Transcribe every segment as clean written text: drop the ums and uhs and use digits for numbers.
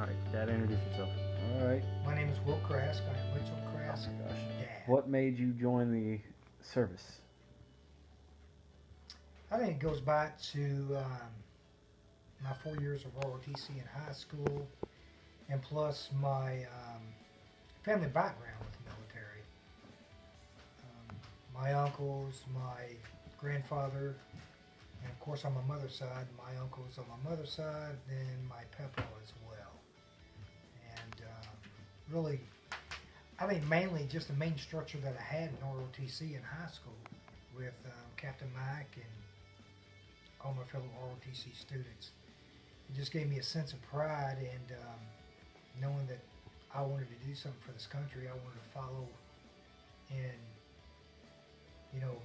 All right, Dad, introduce yourself. All right. My name is Will Krask. I am Mitchell Oh Krask, my gosh. dad. What made you join the service? I think it goes back to my 4 years of ROTC in high school, and plus my family background with the military. My uncles, my grandfather, and of course on my mother's side, my uncles on my mother's side, then my papa as well. And really, I think mainly just the main structure that I had in ROTC in high school with Captain Mike and all my fellow ROTC students. It just gave me a sense of pride and knowing that I wanted to do something for this country. I wanted to follow in,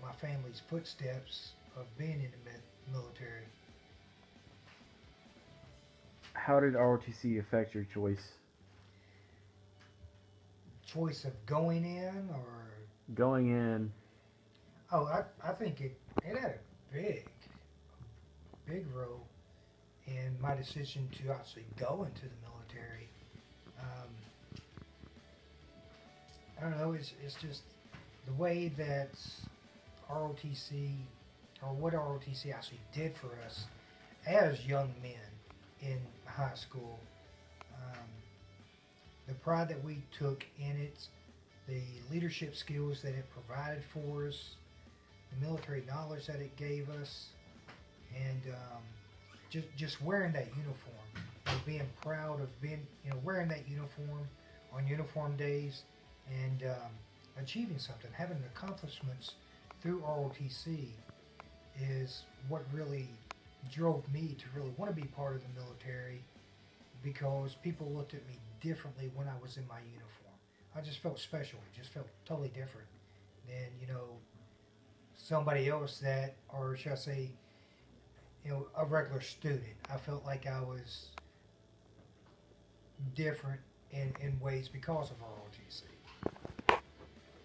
my family's footsteps of being in the military. How did ROTC affect your choice? Choice of going in or Going in, I think it had a big role in my decision to actually go into the military. Um, I don't know. It's just the way that ROTC or what ROTC actually did for us as young men in high school. Um, the pride that we took in it, the leadership skills that it provided for us, the military knowledge that it gave us, and just wearing that uniform, being proud of being wearing that uniform on uniform days, and achieving something, having accomplishments through ROTC is what really drove me to really want to be part of the military because people looked at me differently when I was in my uniform. I just felt special. It just felt totally different than somebody else that, or should I say, a regular student. I felt like I was different in ways because of ROTC.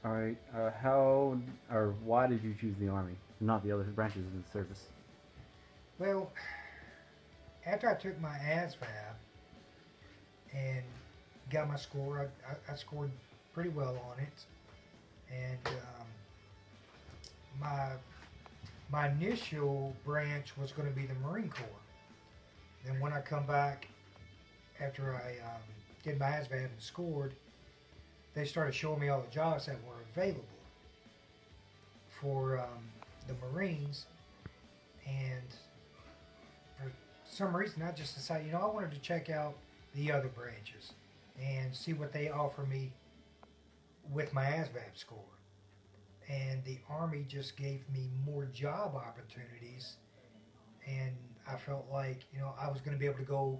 all right. How or why did you choose the Army, not the other branches of the service? Well, after I took my ASVAB and got my score, I scored pretty well on it, and my my initial branch was going to be the Marine Corps. Then when I come back after I did my ASVAB and scored, they started showing me all the jobs that were available for the Marines, and for some reason I just decided, I wanted to check out the other branches and see what they offer me with my ASVAB score. And the Army just gave me more job opportunities, and I felt like I was going to be able to go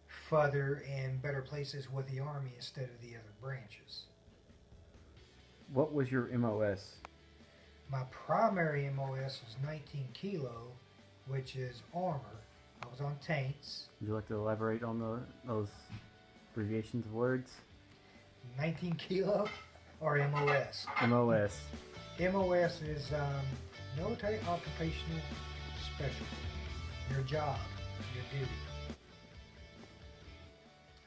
further and better places with the Army instead of the other branches. What was your MOS? My primary MOS was 19 kilo, which is armor. I was on tanks. Would you like to elaborate on those abbreviations of words? 19 kilo or MOS? MOS. MOS is military occupational specialty. Your job, your duty.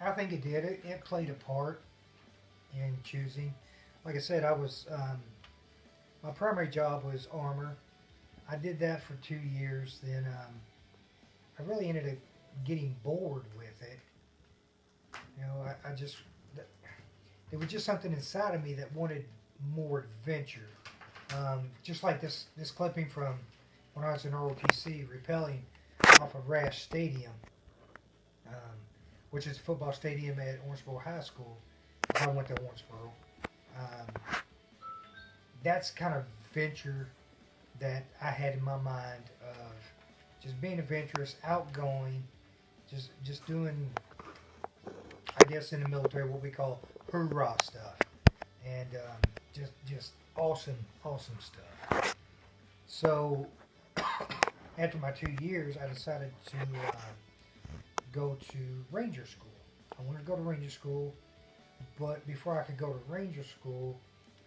I think it did. It played a part in choosing. Like I said, my primary job was armor. I did that for 2 years. Then I really ended up getting bored with it. I just there was just something inside of me that wanted more adventure. Just like this clipping from when I was in ROTC, rappelling off of Rash Stadium, um, which is a football stadium at Owensboro High School. I went to Owensboro. Um, that's kind of venture that I had in my mind of just being adventurous, outgoing, just doing, I guess in the military, what we call hoorah stuff, and just awesome stuff. So after my 2 years, I decided to go to Ranger School. I wanted to go to Ranger School, but before I could go to Ranger School,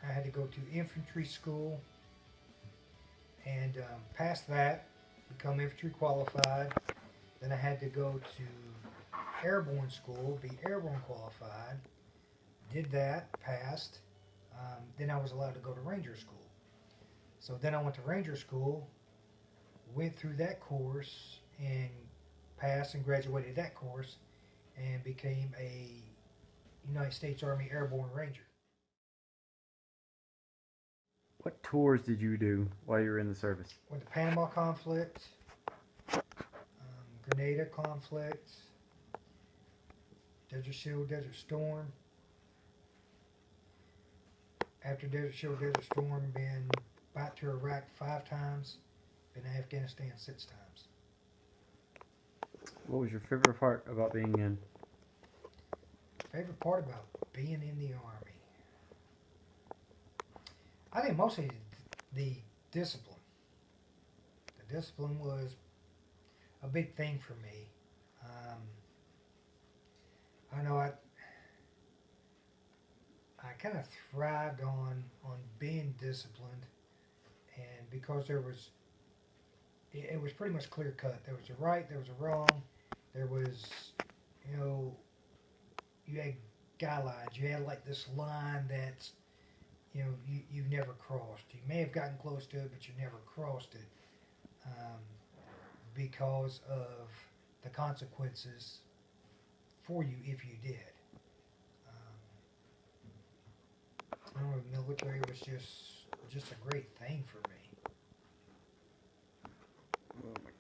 I had to go to infantry school and pass that, become infantry qualified. Then I had to go to airborne school, be airborne qualified. Did that, passed. Then I was allowed to go to Ranger School. So then I went to Ranger School, went through that course, and passed and graduated that course, and became a United States Army Airborne Ranger. What tours did you do while you were in the service? Went to Panama conflict, Grenada conflict, Desert Shield, Desert Storm. After Desert Shield, Desert Storm, been back to Iraq 5 times, been to Afghanistan 6 times. What was your favorite part about being in? Favorite part about being in the Army? I think mostly the discipline. The discipline was a big thing for me. I know I kind of thrived on being disciplined, and because it was pretty much clear cut. There was a right, there was a wrong, there was, you know, you had guidelines. You had like this line that's, you know, you've never crossed. You may have gotten close to it, but you never crossed it, because of the consequences for you if you did. I don't know, the military was just a great thing for me. Oh my